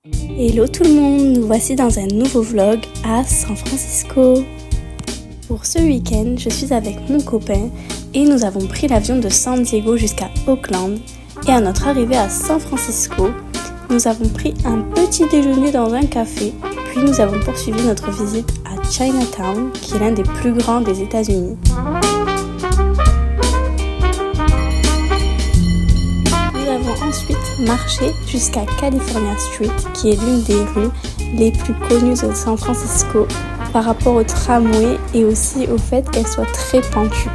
Hello tout le monde, nous voici dans un nouveau vlog à San Francisco. Pour ce week-end, je suis avec mon copain et nous avons pris l'avion de San Diego jusqu'à Oakland. Et à notre arrivée à San Francisco, nous avons pris un petit déjeuner dans un café, puis nous avons poursuivi notre visite à Chinatown, qui est l'un des plus grands des États-Unis. Nous avons ensuite marché jusqu'à California Street, qui est l'une des rues les plus connues de San Francisco par rapport au tramway et aussi au fait qu'elle soit très pentue.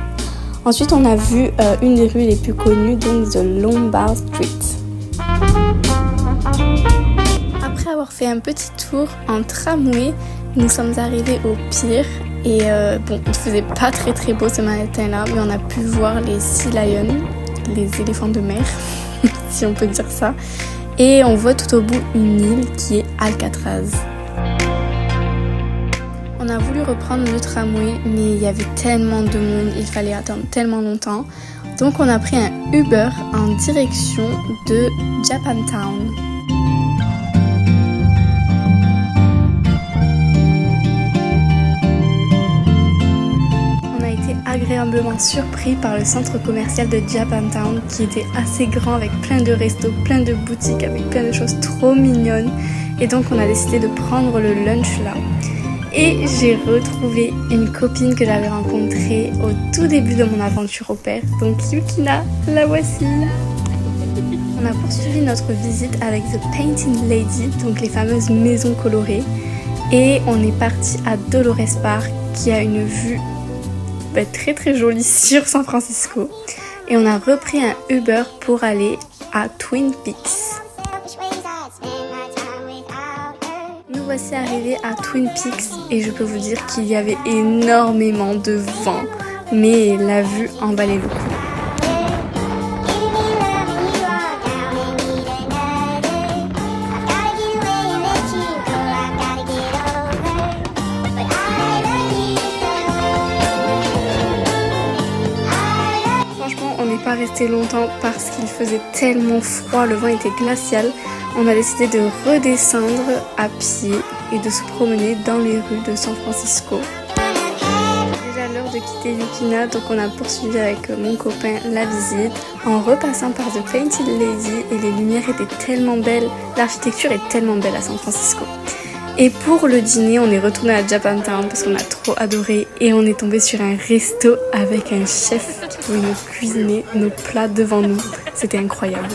Ensuite, on a vu une des rues les plus connues, donc The Lombard Street. Après avoir fait un petit tour en tramway, nous sommes arrivés au pier et bon, il ne faisait pas très beau ce matin-là, mais on a pu voir les Sea Lions, les éléphants de mer, si on peut dire ça. Et on voit tout au bout une île qui est Alcatraz. On a voulu reprendre le tramway, mais il y avait tellement de monde, il fallait attendre tellement longtemps. Donc on a pris un Uber en direction de Japantown. On a été agréablement surpris par le centre commercial de Japantown qui était assez grand avec plein de restos, plein de boutiques, avec plein de choses trop mignonnes. Et donc on a décidé de prendre le lunch là. Et j'ai retrouvé une copine que j'avais rencontrée au tout début de mon aventure au pair. Donc Yukina, la voici. On a poursuivi notre visite avec The Painting Lady, donc les fameuses maisons colorées. Et on est parti à Dolores Park qui a une vue très jolie sur San Francisco. Et on a repris un Uber pour aller à Twin Peaks. Nous voici arrivés à Twin Peaks et je peux vous dire qu'il y avait énormément de vent, mais la vue en valait le coup. Franchement, on n'est pas resté longtemps parce qu'il faisait tellement froid, le vent était glacial. On a décidé de redescendre à pied et de se promener dans les rues de San Francisco. C'est déjà l'heure de quitter Yukina, donc on a poursuivi avec mon copain la visite en repassant par The Painted Lady et les lumières étaient tellement belles, l'architecture est tellement belle à San Francisco. Et pour le dîner, on est retourné à Japantown parce qu'on a trop adoré et on est tombé sur un resto avec un chef qui pouvait nous cuisiner nos plats devant nous. C'était incroyable.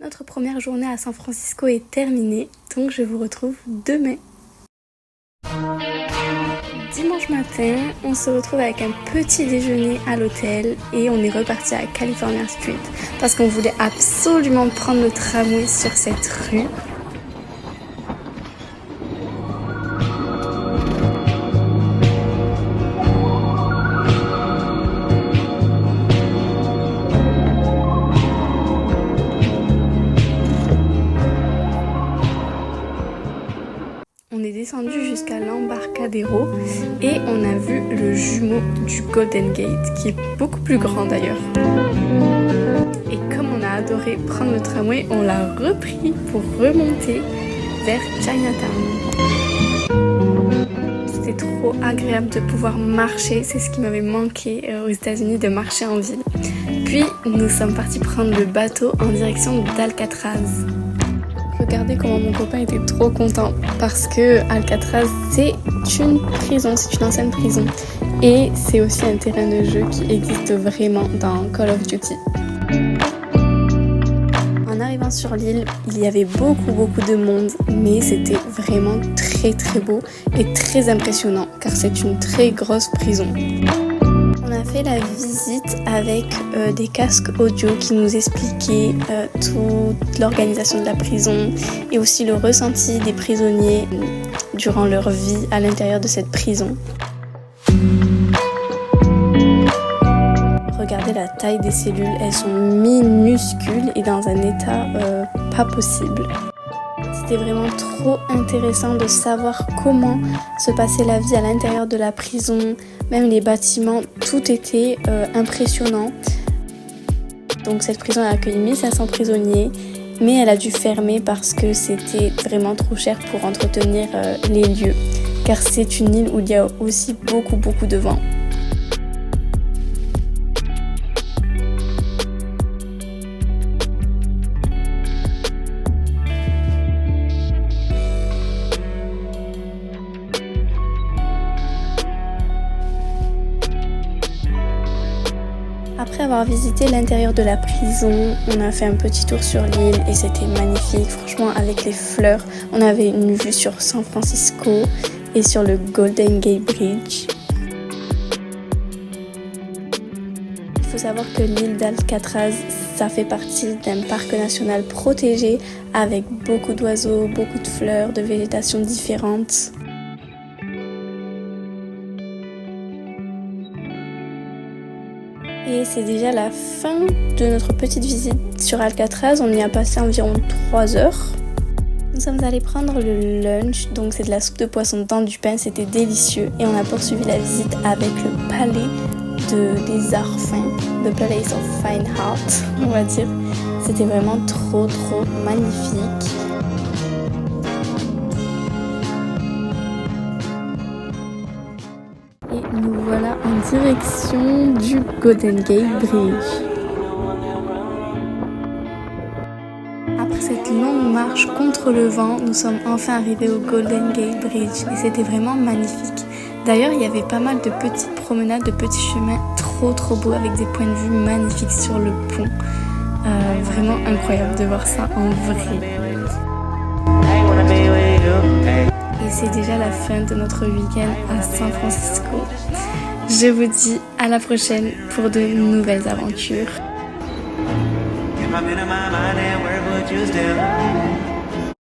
Notre première journée à San Francisco est terminée, donc je vous retrouve demain. Dimanche matin, on se retrouve avec un petit déjeuner à l'hôtel et on est reparti à California Street parce qu'on voulait absolument prendre le tramway sur cette rue. On est descendu jusqu'à l'Embarcadero et on a vu le jumeau du Golden Gate qui est beaucoup plus grand d'ailleurs. Et comme on a adoré prendre le tramway, on l'a repris pour remonter vers Chinatown. C'était trop agréable de pouvoir marcher, c'est ce qui m'avait manqué aux États-Unis, de marcher en ville. Puis nous sommes partis prendre le bateau en direction d'Alcatraz. Regardez comment mon copain était trop content parce que Alcatraz c'est une prison, c'est une ancienne prison et c'est aussi un terrain de jeu qui existe vraiment dans Call of Duty. En arrivant sur l'île, il y avait beaucoup de monde mais c'était vraiment très beau et très impressionnant car c'est une très grosse prison. On a fait la visite avec des casques audio qui nous expliquaient toute l'organisation de la prison et aussi le ressenti des prisonniers durant leur vie à l'intérieur de cette prison. Regardez la taille des cellules, elles sont minuscules et dans un état pas possible. c'était vraiment trop intéressant de savoir comment se passait la vie à l'intérieur de la prison, même les bâtiments, tout était impressionnant. Donc cette prison a accueilli 1500 prisonniers, mais elle a dû fermer parce que c'était vraiment trop cher pour entretenir les lieux, car c'est une île où il y a aussi beaucoup de vent. Après avoir visité l'intérieur de la prison, on a fait un petit tour sur l'île et c'était magnifique. Franchement, avec les fleurs, on avait une vue sur San Francisco et sur le Golden Gate Bridge. Il faut savoir que l'île d'Alcatraz, ça fait partie d'un parc national protégé avec beaucoup d'oiseaux, beaucoup de fleurs, de végétation différentes. Et c'est déjà la fin de notre petite visite sur Alcatraz. On y a passé environ 3 heures. Nous sommes allés prendre le lunch, donc c'est de la soupe de poisson dans du pain, c'était délicieux. Et on a poursuivi la visite avec le palais des arts fins, The Palace of Fine Art, on va dire. C'était vraiment trop magnifique. Et nous voilà en direction du Golden Gate Bridge. Après cette longue marche contre le vent, nous sommes enfin arrivés au Golden Gate Bridge et c'était vraiment magnifique. D'ailleurs, il y avait pas mal de petites promenades, de petits chemins trop beaux avec des points de vue magnifiques sur le pont. Vraiment incroyable de voir ça en vrai. Et c'est déjà la fin de notre week-end à San Francisco. Je vous dis à la prochaine pour de nouvelles aventures.